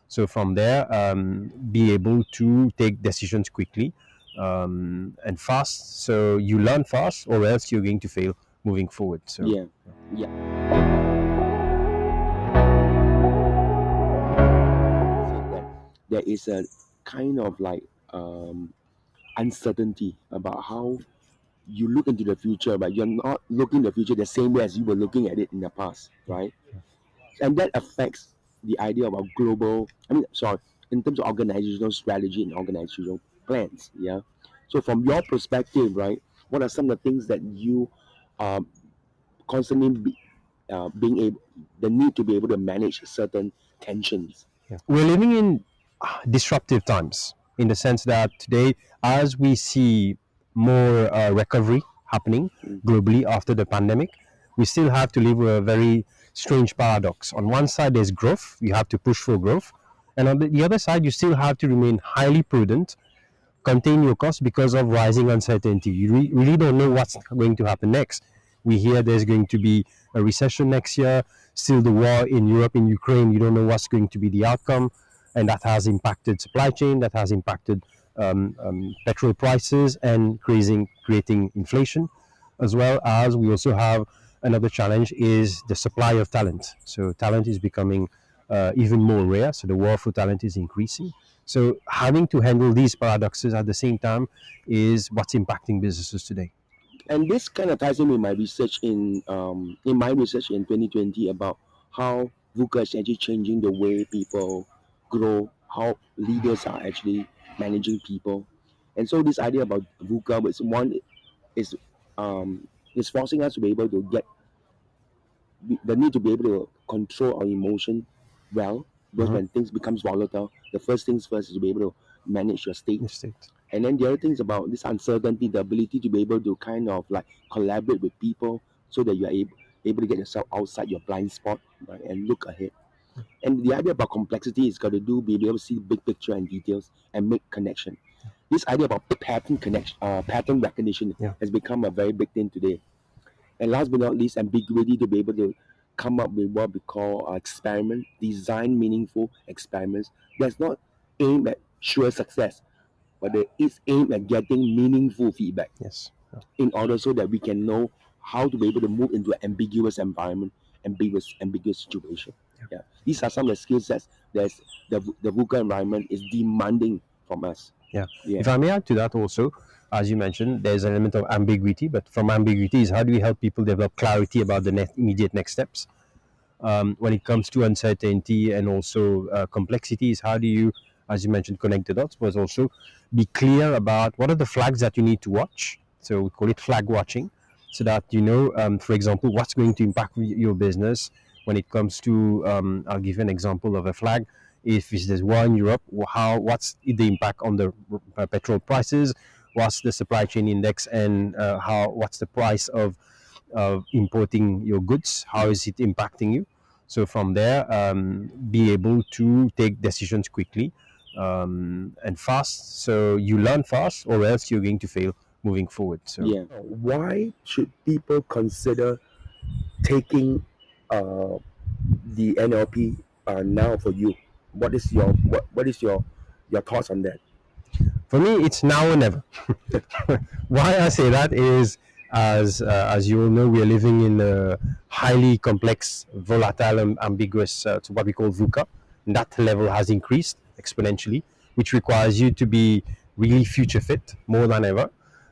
So from there, be able to take decisions quickly and fast. So you learn fast, or else you're going to fail moving forward. So Yeah. That there is a kind of like uncertainty about how you look into the future, but you're not looking the future the same way as you were looking at it in the past, right? And that affects the idea about global. I mean, sorry, in terms of organizational strategy and organizational plans. Yeah. So from your perspective, right, what are some of the things that you um, constantly being able, the need to be able to manage certain tensions? yeah. We're living in disruptive times in the sense that today, as we see more recovery happening Mm. globally after the pandemic, we still have to live with a very strange paradox. On one side, there's growth, you have to push for growth. And on the other side, you still have to remain highly prudent, contain your costs because of rising uncertainty. You really don't know what's going to happen next. We hear there's going to be a recession next year, still the war in Europe, in Ukraine, you don't know what's going to be the outcome. And that has impacted supply chain, that has impacted petrol prices and creating inflation, as well as we also have another challenge is the supply of talent. So talent is becoming even more rare. So the war for talent is increasing. So having to handle these paradoxes at the same time is what's impacting businesses today. And this kind of ties in with my research in my research in 2020 about how VUCA is actually changing the way people grow, how leaders are actually managing people. And so this idea about VUCA was one is um, is forcing us to be able to get the need to be able to control our emotion well. Because when things becomes volatile, the first things first is to be able to manage your state. And then the other thing is about this uncertainty, the ability to be able to kind of like collaborate with people so that you are able to get yourself outside your blind spot, right, and look ahead. And the idea about complexity is got to do be able to see big picture and details and make connection. This idea about pattern recognition Yeah. has become a very big thing today. And last but not least, ambiguity to be able to come up with what we call experiment, design meaningful experiments that's not aimed at sure success, but it is aimed at getting meaningful feedback Yes. in order so that we can know how to be able to move into an ambiguous environment, ambiguous situation. Yeah, these are some of the skill sets that the VUCA environment is demanding from us. Yeah. Yeah. If I may add to that also, as you mentioned, there's an element of ambiguity, but from ambiguity is how do we help people develop clarity about the immediate next steps? When it comes to uncertainty and also complexity is how do you, as you mentioned, connect the dots, but also be clear about what are the flags that you need to watch. So we call it flag watching, so that you know, for example, what's going to impact your business when it comes to. I'll give you an example of a flag. If there's war in Europe, what's the impact on the petrol prices? What's the supply chain index, and what's the price of importing your goods? How is it impacting you? So from there, be able to take decisions quickly and fast. So you learn fast, or else you're going to fail moving forward. So Yeah. Why should people consider taking the NLP now for you? What is your thoughts on that? for me, it's now or never. Why I say that is, as you all know, we are living in a highly complex, volatile, and ambiguous, to what we call VUCA. And that level has increased exponentially, which requires you to be really future fit more than ever.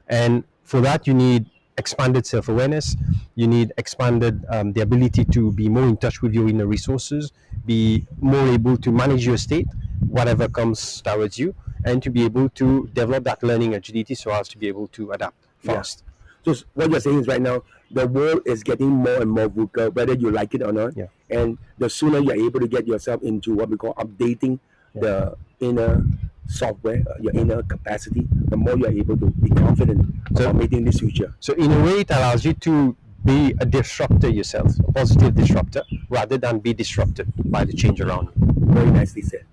And for that, you need expanded self-awareness. You need expanded the ability to be more in touch with your inner resources, be more able to manage your state, whatever comes towards you, and to be able to develop that learning agility so as to be able to adapt fast. So what you're saying is right now the world is getting more and more VUCA, whether you like it or not. Yeah. And the sooner you're able to get yourself into what we call updating the inner software, your inner capacity, the more you're able to be confident about meeting this future. So in a way, it allows you to be a disruptor yourself, a positive disruptor, rather than be disrupted by the change around you. Very nicely said.